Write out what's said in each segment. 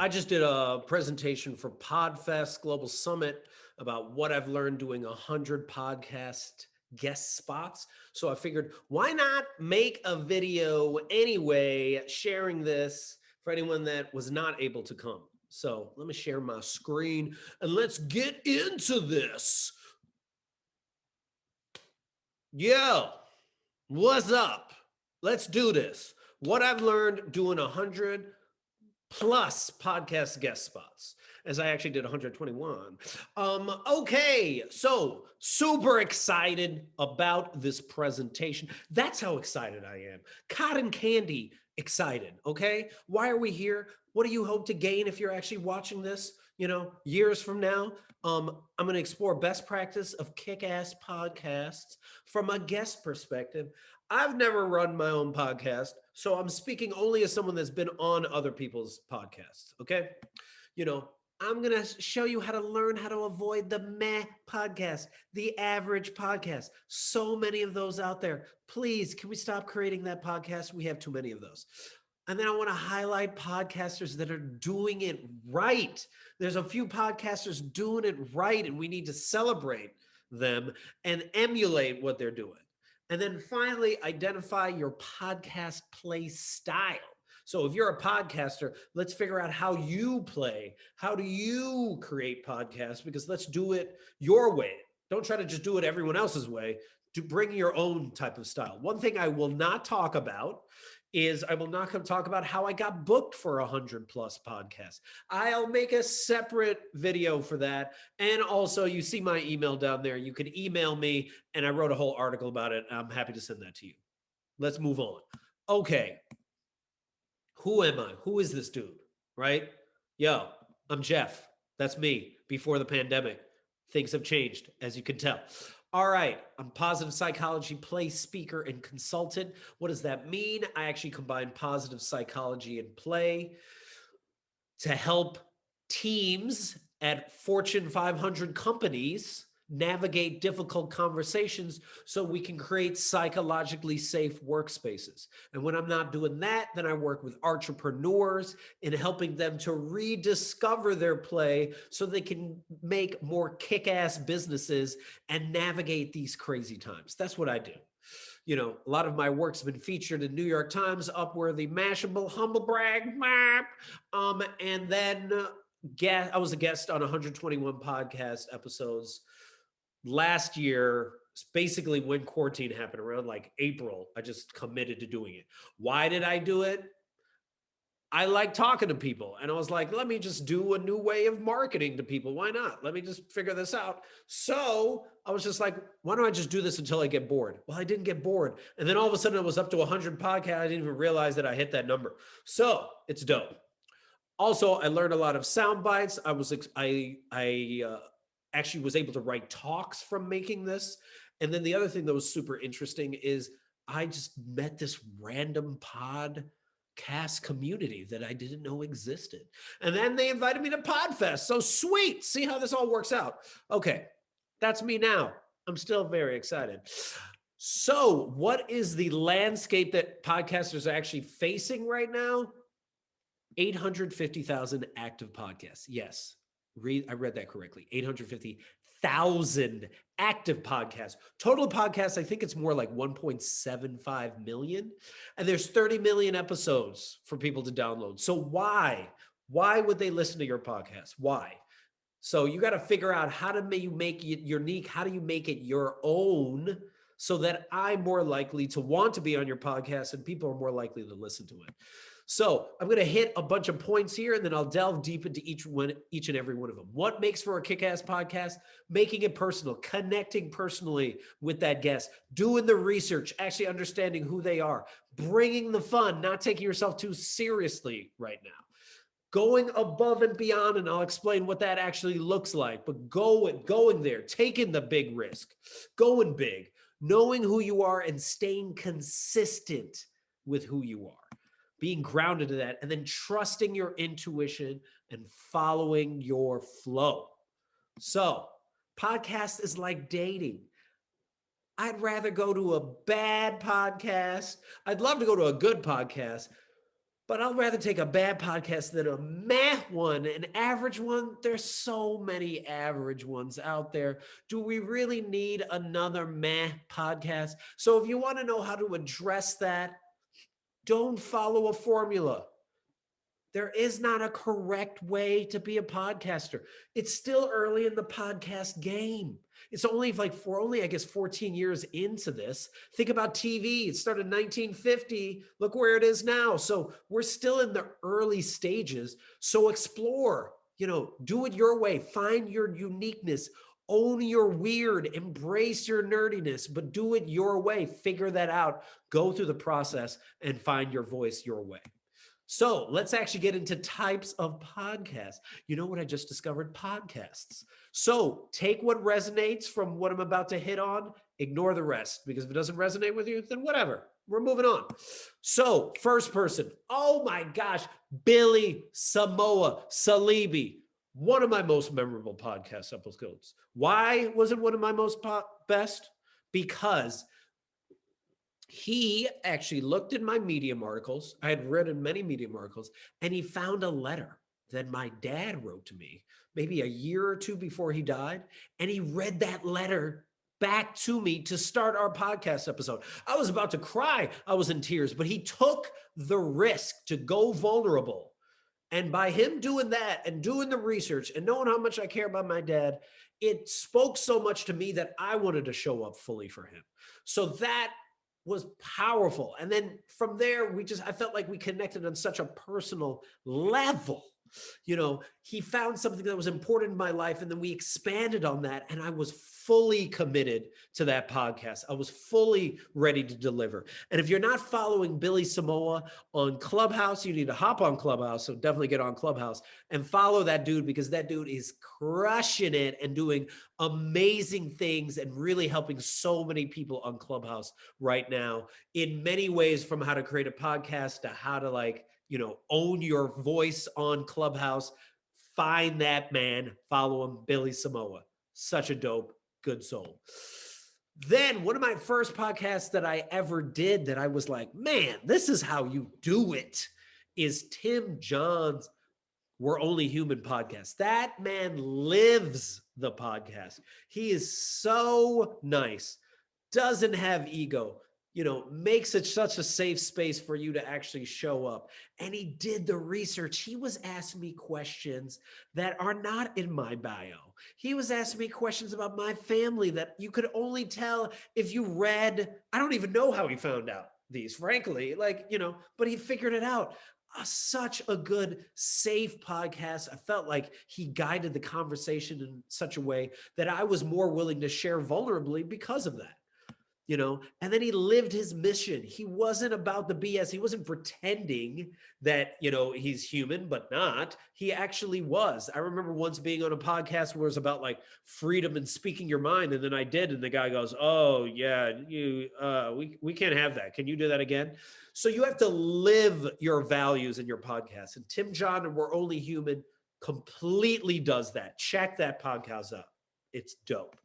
just did a presentation for PodFest Global Summit about what I've learned doing 100 podcast guest spots. So I figured, why not make a video anyway, sharing this for anyone that was not able to come. So let me share my screen and let's get into this. Yo, what's up? Let's do this. What I've learned doing 100 plus podcast guest spots, as I actually did 121. Okay, so super excited about this presentation. That's how excited I am. Cotton candy excited, okay? Why are we here? What do you hope to gain if you're actually watching this, years from now? I'm going to explore best practice of kick-ass podcasts from a guest perspective. I've never run my own podcast, so I'm speaking only as someone that's been on other people's podcasts, okay? I'm going to show you how to learn how to avoid the meh podcast, the average podcast. So many of those out there. Please, can we stop creating that podcast? We have too many of those. And then I want to highlight podcasters that are doing it right. There's a few podcasters doing it right, and we need to celebrate them and emulate what they're doing. And then finally, identify your podcast play style. So if you're a podcaster, let's figure out how you play. How do you create podcasts? Because let's do it your way. Don't try to just do it everyone else's way. To bring your own type of style. One thing I will not talk about is I will not talk about how I got booked for 100 plus podcasts. I'll make a separate video for that. And also you see my email down there. You can email me and I wrote a whole article about it. I'm happy to send that to you. Let's move on. Okay. Who am I? Who is this dude? Right? Yo, I'm Jeff. That's me before the pandemic. Things have changed, as you can tell. All right, I'm positive psychology play speaker and consultant. What does that mean? I actually combine positive psychology and play to help teams at Fortune 500 companies navigate difficult conversations so we can create psychologically safe workspaces. And when I'm not doing that, then I work with entrepreneurs in helping them to rediscover their play so they can make more kick-ass businesses and navigate these crazy times. That's what I do. A lot of my work's been featured in New York Times, Upworthy, Mashable, Humble Brag, and then I was a guest on 121 podcast episodes last year. Basically when quarantine happened around like April, I just committed to doing it. Why did I do it? I like talking to people, and I was like, let me just do a new way of marketing to people. Why not? Let me just figure this out. So I was just like, why don't I just do this until I get bored? Well, I didn't get bored. And then all of a sudden it was up to 100 podcasts. I didn't even realize that I hit that number. So it's dope. Also, I learned a lot of sound bites. I actually was able to write talks from making this. And then the other thing that was super interesting is I just met this random podcast community that I didn't know existed. And then they invited me to PodFest. So sweet. See how this all works out. Okay, that's me now. I'm still very excited. So what is the landscape that podcasters are actually facing right now? 850,000 active podcasts. Yes, I read that correctly. 850,000 active podcasts. Total podcasts, I think it's more like 1.75 million. And there's 30 million episodes for people to download. So why? Why would they listen to your podcast? Why? So you got to figure out how to make it unique. How do you make it your own so that I'm more likely to want to be on your podcast and people are more likely to listen to it? So I'm going to hit a bunch of points here, and then I'll delve deep into each and every one of them. What makes for a kick-ass podcast? Making it personal, connecting personally with that guest, doing the research, actually understanding who they are, bringing the fun, not taking yourself too seriously right now. Going above and beyond, and I'll explain what that actually looks like, but going there, taking the big risk, going big, knowing who you are and staying consistent with who you are. Being grounded in that, and then trusting your intuition and following your flow. So, podcast is like dating. I'd rather go to a bad podcast. I'd love to go to a good podcast, But I'll rather take a bad podcast than a meh one, an average one. There's so many average ones out there. Do we really need another meh podcast? So if you want to know how to address that, don't follow a formula. There is not a correct way to be a podcaster. It's still early in the podcast game. It's only like for only, I guess, 14 years into this. Think about TV. It started in 1950. Look where it is now. So we're still in the early stages. So explore, do it your way. Find your uniqueness. Own your weird. Embrace your nerdiness, but do it your way. Figure that out. Go through the process and find your voice your way. So let's actually get into types of podcasts. You know what I just discovered? Podcasts. So take what resonates from what I'm about to hit on, ignore the rest, because if it doesn't resonate with you, then whatever. We're moving on. So first person. Oh my gosh. Billy Samoa Salibi. One of my most memorable podcast episodes. Why was it one of my most best? Because he actually looked in my Medium articles. I had read in many Medium articles, and he found a letter that my dad wrote to me maybe a year or two before he died. And he read that letter back to me to start our podcast episode. I was about to cry. I was in tears, but he took the risk to go vulnerable. And by him doing that and doing the research and knowing how much I care about my dad, it spoke so much to me that I wanted to show up fully for him. So that was powerful. And then from there, I felt like we connected on such a personal level. He found something that was important in my life, and then we expanded on that. And I was fully committed to that podcast. I was fully ready to deliver. And if you're not following Billy Samoa on Clubhouse, you need to hop on Clubhouse. So definitely get on Clubhouse and follow that dude, because that dude is crushing it and doing amazing things and really helping so many people on Clubhouse right now in many ways, from how to create a podcast to how to own your voice on Clubhouse. Find that man, follow him, Billy Samoa. Such a dope, good soul. Then one of my first podcasts that I ever did that I was like, man, this is how you do it, is Tim John's We're Only Human podcast. That man lives the podcast. He is so nice, doesn't have ego, makes it such a safe space for you to actually show up. And he did the research. He was asking me questions that are not in my bio. He was asking me questions about my family that you could only tell if you read. I don't even know how he found out these, frankly, but he figured it out. Such a good, safe podcast. I felt like he guided the conversation in such a way that I was more willing to share vulnerably because of that. And then he lived his mission. He wasn't about the BS. He wasn't pretending that, he's human, but not. He actually was. I remember once being on a podcast where it was about freedom and speaking your mind. And then I did. And the guy goes, oh yeah, we can't have that. Can you do that again? So you have to live your values in your podcast. And Tim John and We're Only Human completely does that. Check that podcast out. It's dope.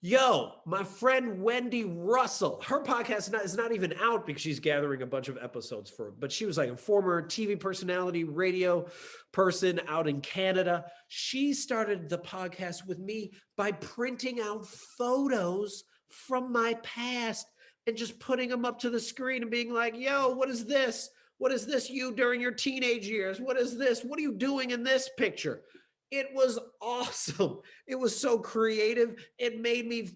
Yo, my friend Wendy Russell, her podcast is not even out because she's gathering a bunch of episodes for it, but she was a former TV personality, radio person out in Canada. She started the podcast with me by printing out photos from my past and just putting them up to the screen and being like, yo, what is this? What is this you during your teenage years? What is this? What are you doing in this picture? It was awesome. It was so creative. It made me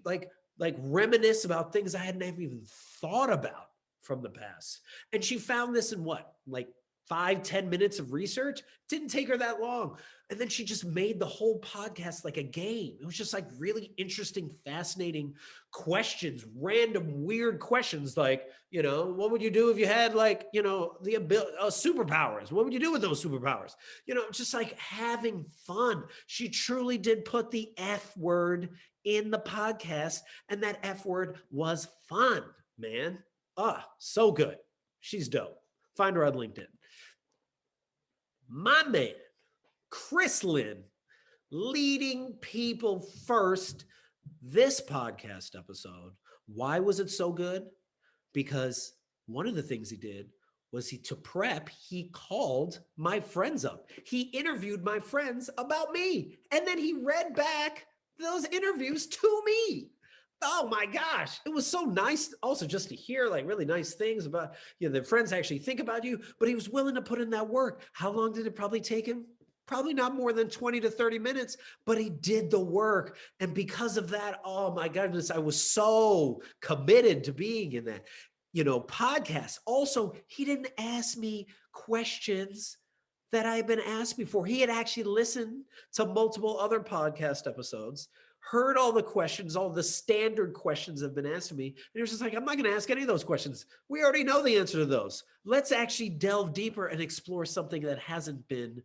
reminisce about things I hadn't even thought about from the past. And she found this in 5-10 minutes of research. Didn't take her that long. And then she just made the whole podcast like a game. It was just really interesting, fascinating questions, random, weird questions. What would you do if you had the ability, superpowers? What would you do with those superpowers? Just having fun. She truly did put the F word in the podcast, and that F word was fun, man. So good. She's dope. Find her on LinkedIn. My man, Chris Lynn, leading people first. This podcast episode, why was it so good? Because one of the things he did was he to prep, he called my friends up. He interviewed my friends about me. And then he read back those interviews to me. Oh my gosh. It was so nice also just to hear like really nice things about, their friends actually think about you, but he was willing to put in that work. How long did it probably take him? Probably not more than 20 to 30 minutes, but he did the work. And because of that, oh my goodness, I was so committed to being in that podcast. Also, he didn't ask me questions that I've been asked before. He had actually listened to multiple other podcast episodes, heard all the questions, all the standard questions that have been asked of me. And he was just like, I'm not going to ask any of those questions. We already know the answer to those. Let's actually delve deeper and explore something that hasn't been,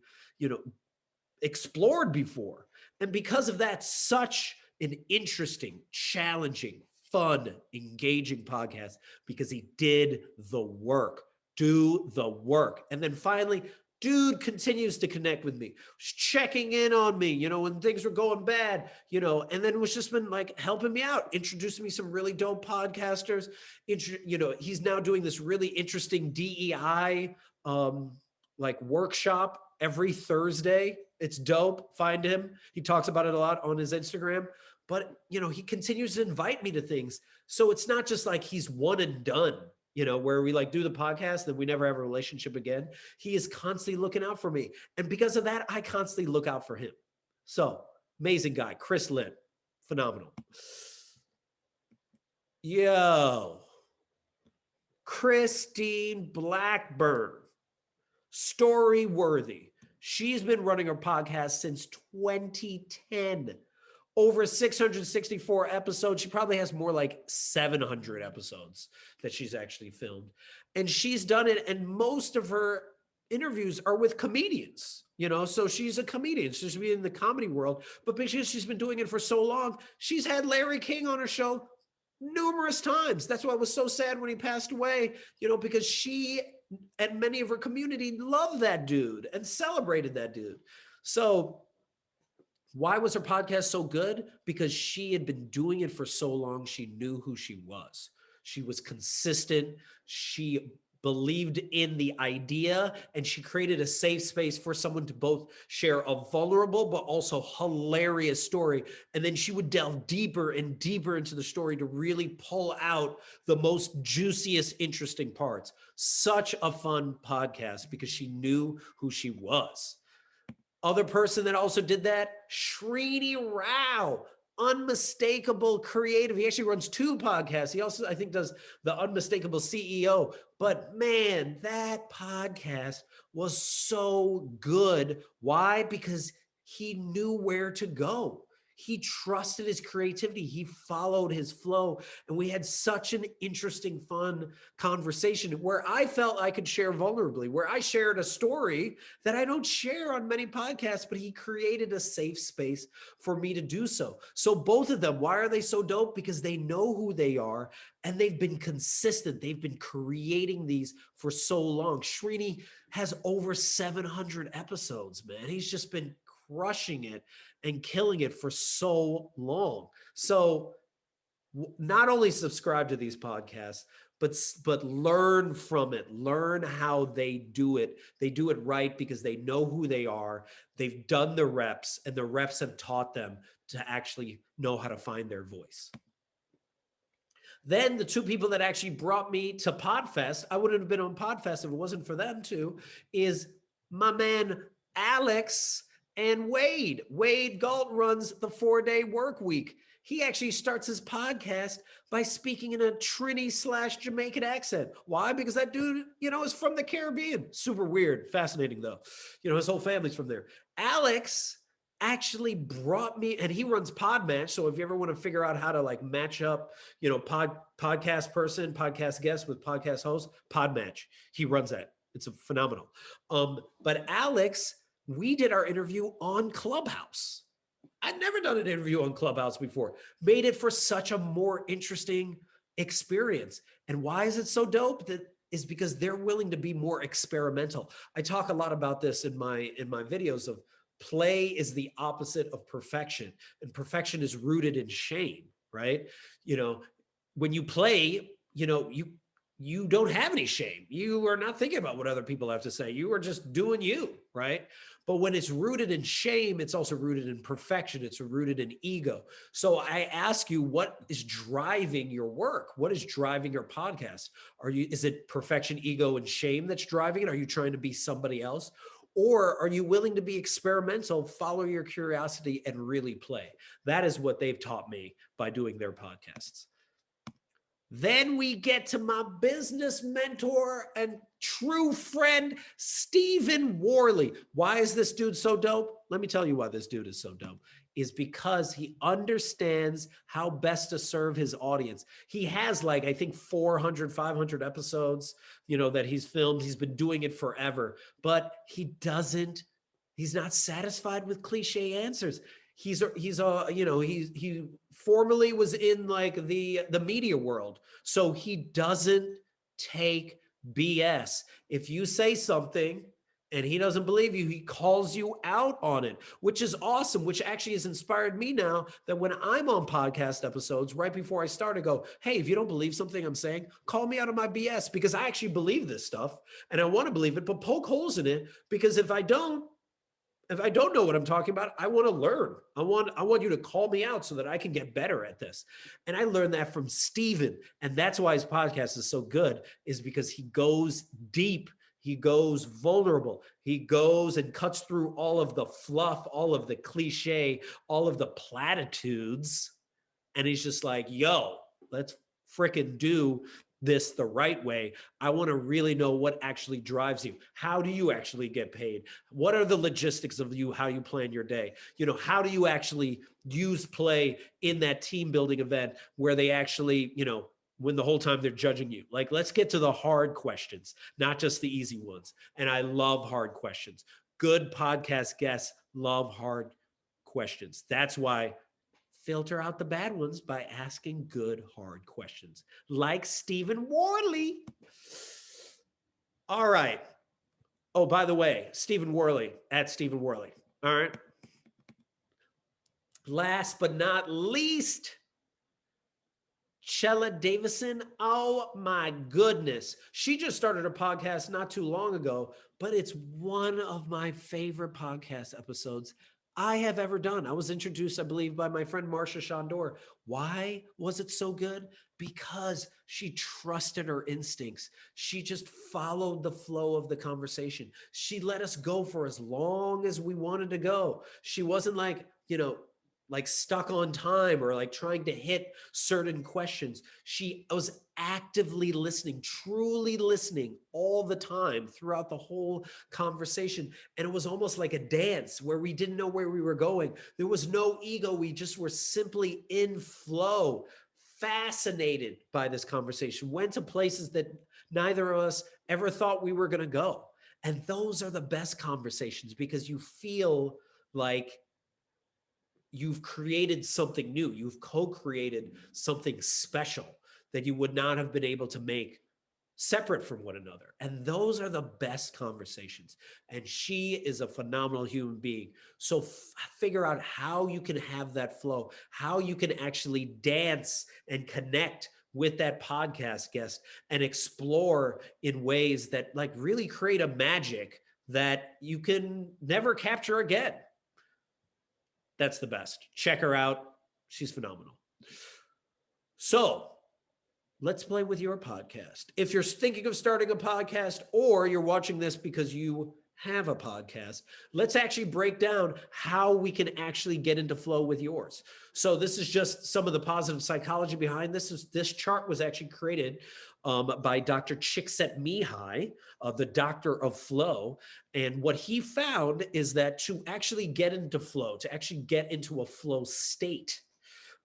explored before. And because of that, such an interesting, challenging, fun, engaging podcast because he did the work. Do the work. And then finally, dude continues to connect with me, checking in on me, when things were going bad, and then was just been like helping me out, introducing me some really dope podcasters. He's now doing this really interesting DEI like workshop every Thursday. It's dope. Find him. He talks about it a lot on his Instagram. But, he continues to invite me to things. So it's not just like he's one and done, where we like do the podcast, then we never have a relationship again. He is constantly looking out for me. And because of that, I constantly look out for him. So amazing guy, Chris Lynn. Phenomenal. Yo, Christine Blackburn. Story worthy. She's been running her podcast since 2010. Over 664 episodes. She probably has more like 700 episodes that she's actually filmed. And she's done it. And most of her interviews are with comedians, so she's a comedian. She's been in the comedy world. But because she's been doing it for so long, she's had Larry King on her show numerous times. That's why it was so sad when he passed away, because she and many of her community loved that dude and celebrated that dude. So why was her podcast so good? Because she had been doing it for so long. She knew who she was. She was consistent. She believed in the idea, and she created a safe space for someone to both share a vulnerable but also hilarious story. And then she would delve deeper and deeper into the story to really pull out the most juiciest, interesting parts. Such a fun podcast because she knew who she was. Other person that also did that, Srini Rao, unmistakable creative. He actually runs 2 podcasts. He also, I think, does the Unmistakable CEO. But man, that podcast was so good. Why? Because he knew where to go. He trusted his creativity. He followed his flow. And we had such an interesting, fun conversation where I felt I could share vulnerably, where I shared a story that I don't share on many podcasts, but he created a safe space for me to do so. So both of them, why are they so dope? Because they know who they are and they've been consistent. They've been creating these for so long. Srini has over 700 episodes, man. He's just been crushing it and killing it for so long. So not only subscribe to these podcasts, but learn from it. Learn how they do it. They do it right because they know who they are. They've done the reps, and the reps have taught them to actually know how to find their voice. Then the 2 people that actually brought me to Podfest, I wouldn't have been on Podfest if it wasn't for them too, is my man Alex and Wade. Wade Galt runs the 4-Day Work Week. He actually starts his podcast by speaking in a Trini/Jamaican accent. Why? Because that dude, is from the Caribbean. Super weird. Fascinating, though. His whole family's from there. Alex actually brought me, and he runs Podmatch. So if you ever want to figure out how to like match up, podcast person, podcast guest with podcast host, Podmatch. He runs that. It's a phenomenal. But Alex, we did our interview on Clubhouse. I'd never done an interview on Clubhouse before. Made it for such a more interesting experience. And why is it so dope? That is because they're willing to be more experimental. I talk a lot about this in my videos of play is the opposite of perfection, and perfection is rooted in shame, right? When you play, you don't have any shame. You are not thinking about what other people have to say. You are just doing you, right? But when it's rooted in shame, it's also rooted in perfection. It's rooted in ego. So I ask you, what is driving your work? What is driving your podcast? Is it perfection, ego, and shame that's driving it? Are you trying to be somebody else? Or are you willing to be experimental, follow your curiosity, and really play? That is what they've taught me by doing their podcasts. Then we get to my business mentor and true friend, Stephen Worley. Why is this dude so dope? Let me tell you why this dude is so dope. Is because he understands how best to serve his audience. He has like, I think 400, 500 episodes, that he's filmed. He's been doing it forever, but he's not satisfied with cliche answers. He formerly was in like the media world, so he doesn't take BS. If you say something and he doesn't believe you, he calls you out on it, which is awesome, which actually has inspired me now that when I'm on podcast episodes, right before I start, I go, hey, if you don't believe something I'm saying, call me out on my BS, because I actually believe this stuff and I want to believe it, but poke holes in it, because if I don't know what I'm talking about, I want to learn. I want you to call me out so that I can get better at this. And I learned that from Steven. And that's why his podcast is so good, is because he goes deep. He goes vulnerable. He goes and cuts through all of the fluff, all of the cliche, all of the platitudes. And he's just like, yo, let's fricking do this the right way. I want to really know what actually drives you. How do you actually get paid? What are the logistics of how you plan your day? How do you actually use play in that team building event where they actually, when the whole time they're judging you? Like, let's get to the hard questions, not just the easy ones. And I love hard questions. Good podcast guests love hard questions. That's why filter out the bad ones by asking good, hard questions, like Stephen Worley. All right. Oh, by the way, Stephen Worley, at Stephen Worley. All right. Last but not least, Chella Davison. Oh my goodness. She just started a podcast not too long ago, but it's one of my favorite podcast episodes I have ever done. I was introduced, I believe, by my friend Marsha Shandor. Why was it so good? Because she trusted her instincts. She just followed the flow of the conversation. She let us go for as long as we wanted to go. She wasn't like, like stuck on time or like trying to hit certain questions. She was actively listening, truly listening all the time throughout the whole conversation. And it was almost like a dance where we didn't know where we were going. There was no ego. We just were simply in flow, fascinated by this conversation, went to places that neither of us ever thought we were going to go. And those are the best conversations, because you feel like you've created something new. You've co-created something special that you would not have been able to make separate from one another. And those are the best conversations. And she is a phenomenal human being. So figure out how you can have that flow, how you can actually dance and connect with that podcast guest and explore in ways that like really create a magic that you can never capture again. That's the best. Check her out. She's phenomenal. So let's play with your podcast. If you're thinking of starting a podcast, or you're watching this because you have a podcast, let's actually break down how we can actually get into flow with yours. So this is just some of the positive psychology behind this. This chart was actually created by Dr. Csikszentmihalyi, the doctor of flow. And what he found is that to actually get into flow, to actually get into a flow state,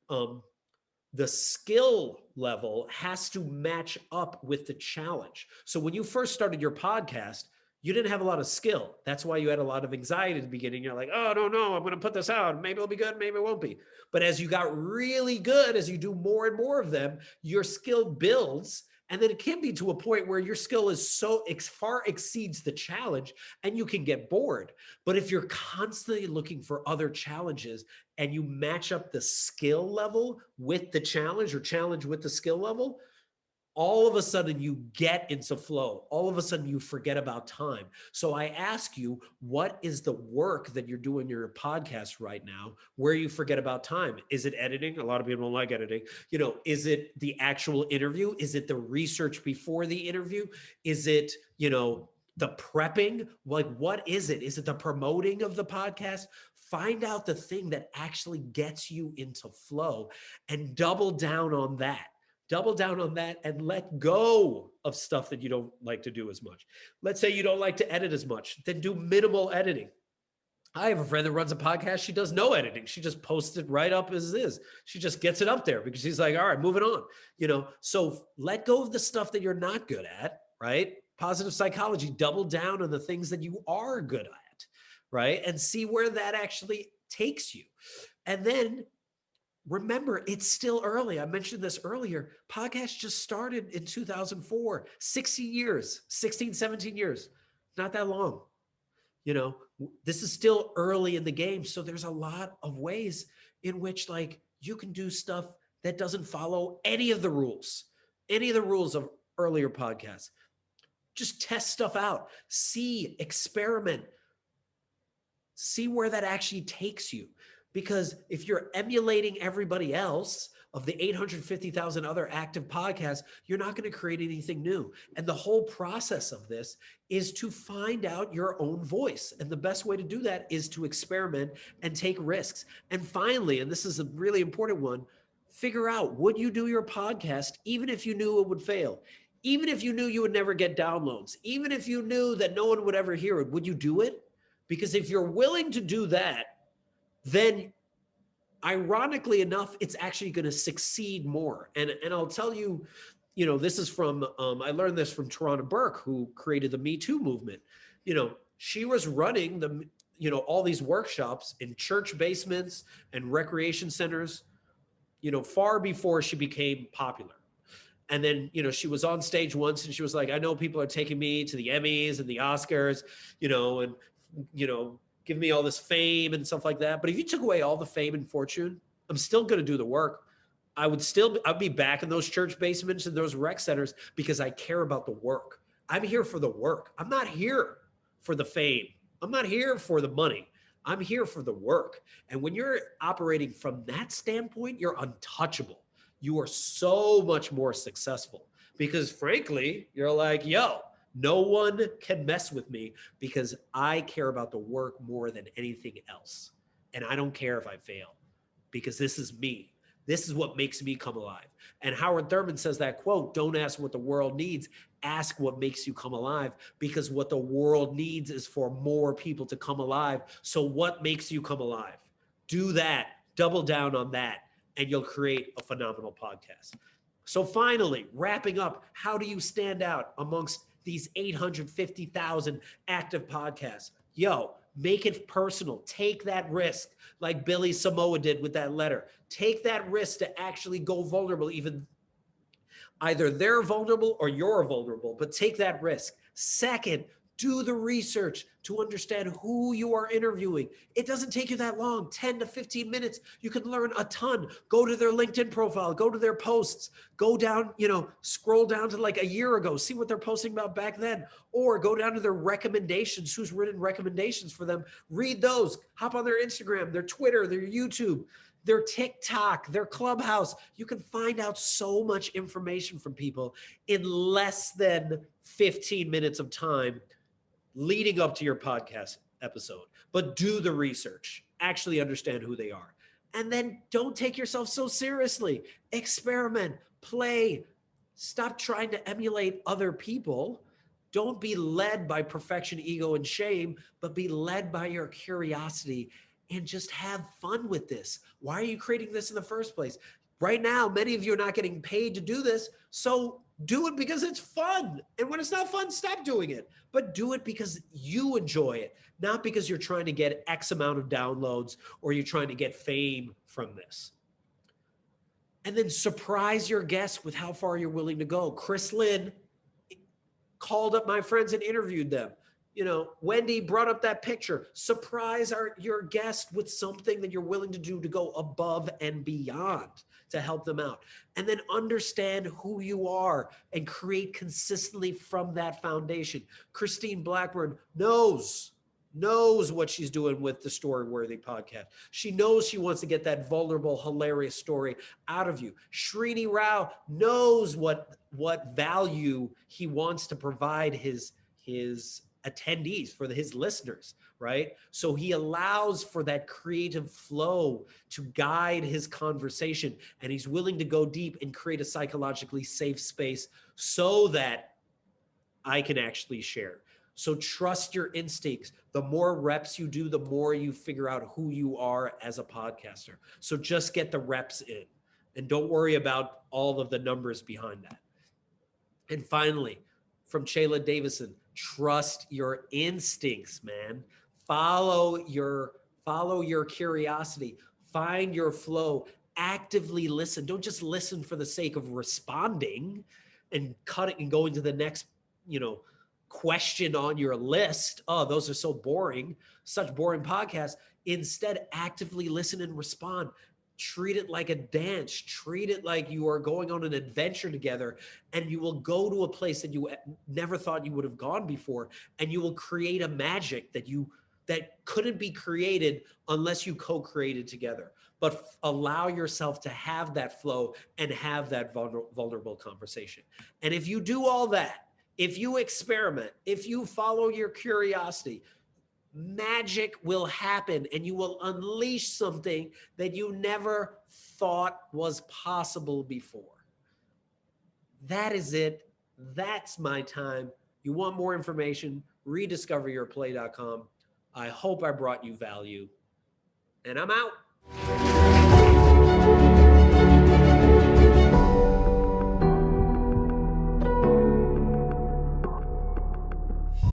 the skill level has to match up with the challenge. So when you first started your podcast, you didn't have a lot of skill. That's why you had a lot of anxiety at the beginning. You're like, oh, no, I'm going to put this out. Maybe it'll be good. Maybe it won't be. But as you got really good, as you do more and more of them, your skill builds. And then it can be to a point where your skill is so far exceeds the challenge and you can get bored. But if you're constantly looking for other challenges and you match up the skill level with the challenge, or challenge with the skill level, all of a sudden you get into flow. All of a sudden you forget about time. So I ask you, what is the work that you're doing in your podcast right now where you forget about time? Is it editing? A lot of people don't like editing. Is it the actual interview? Is it the research before the interview? Is it, the prepping? Like, what is it? Is it the promoting of the podcast? Find out the thing that actually gets you into flow and double down on that. Double down on that and let go of stuff that you don't like to do as much. Let's say you don't like to edit as much, then do minimal editing. I have a friend that runs a podcast. She does no editing. She just posts it right up as is. She just gets it up there because she's like, all right, moving on. So let go of the stuff that you're not good at, right? Positive psychology, double down on the things that you are good at, right? And see where that actually takes you. And then remember, it's still early. I mentioned this earlier. Podcast just started in 2004, 16 years, 16, 17 years, not that long. This is still early in the game. So there's a lot of ways in which you can do stuff that doesn't follow any of the rules of earlier podcasts. Just test stuff out, see, experiment, see where that actually takes you. Because if you're emulating everybody else of the 850,000 other active podcasts, you're not going to create anything new. And the whole process of this is to find out your own voice. And the best way to do that is to experiment and take risks. And finally, and this is a really important one, figure out, would you do your podcast even if you knew it would fail? Even if you knew you would never get downloads? Even if you knew that no one would ever hear it, would you do it? Because if you're willing to do that, then ironically enough, it's actually going to succeed more. And I'll tell you, this is from, I learned this from Tarana Burke, who created the Me Too movement. She was running all these workshops in church basements and recreation centers, far before she became popular. And then, she was on stage once and she was like, I know people are taking me to the Emmys and the Oscars, and, give me all this fame and stuff like that. But if you took away all the fame and fortune, I'm still going to do the work. I'd be back in those church basements and those rec centers because I care about the work. I'm here for the work. I'm not here for the fame. I'm not here for the money. I'm here for the work. And when you're operating from that standpoint, you're untouchable. You are so much more successful because frankly, you're like, yo, no one can mess with me because I care about the work more than anything else. And I don't care if I fail because this is me. This is what makes me come alive. And Howard Thurman says that quote, don't ask what the world needs, ask what makes you come alive, because what the world needs is for more people to come alive. So what makes you come alive? Do that, double down on that, and you'll create a phenomenal podcast. So finally, wrapping up, how do you stand out amongst these 850,000 active podcasts? Yo, make it personal. Take that risk like Billy Samoa did with that letter. Take that risk to actually go vulnerable. Even either they're vulnerable or you're vulnerable, but take that risk. Second, do the research to understand who you are interviewing. It doesn't take you that long, 10 to 15 minutes. You can learn a ton. Go to their LinkedIn profile, go to their posts, go down, scroll down to like a year ago, see what they're posting about back then, or go down to their recommendations, who's written recommendations for them. Read those, hop on their Instagram, their Twitter, their YouTube, their TikTok, their Clubhouse. You can find out so much information from people in less than 15 minutes of time leading up to your podcast episode. But do the research, actually understand who they are. And then don't take yourself so seriously. Experiment, play, stop trying to emulate other people. Don't be led by perfection, ego, and shame, but be led by your curiosity and just have fun with this. Why are you creating this in the first place? Right now, many of you are not getting paid to do this. So do it because it's fun. And when it's not fun, stop doing it. But do it because you enjoy it, not because you're trying to get X amount of downloads or you're trying to get fame from this. And then surprise your guests with how far you're willing to go. Chris Lynn called up my friends and interviewed them. Wendy brought up that picture. Surprise your guest with something that you're willing to do to go above and beyond to help them out. And then understand who you are and create consistently from that foundation. Christine Blackburn knows what she's doing with the Story Worthy podcast. She knows she wants to get that vulnerable, hilarious story out of you. Srini Rao knows what value he wants to provide his attendees, for his listeners, right? So he allows for that creative flow to guide his conversation, and he's willing to go deep and create a psychologically safe space so that I can actually share. So trust your instincts. The more reps you do, the more you figure out who you are as a podcaster. So just get the reps in and don't worry about all of the numbers behind that. And finally, from Shayla Davison, trust your instincts, man. Follow your curiosity. Find your flow. Actively listen. Don't just listen for the sake of responding and cut it and going to the next, question on your list. Oh, those are so boring. Such boring podcasts. Instead, actively listen and respond. Treat it like a dance. Treat it like you are going on an adventure together, and you will go to a place that you never thought you would have gone before, and you will create a magic that couldn't be created unless you co-created together. But allow yourself to have that flow and have that vulnerable conversation. And if you do all that, if you experiment, if you follow your curiosity, magic will happen, and you will unleash something that you never thought was possible before. That is it. That's my time. You want more information? rediscoveryourplay.com. I hope I brought you value, and I'm out.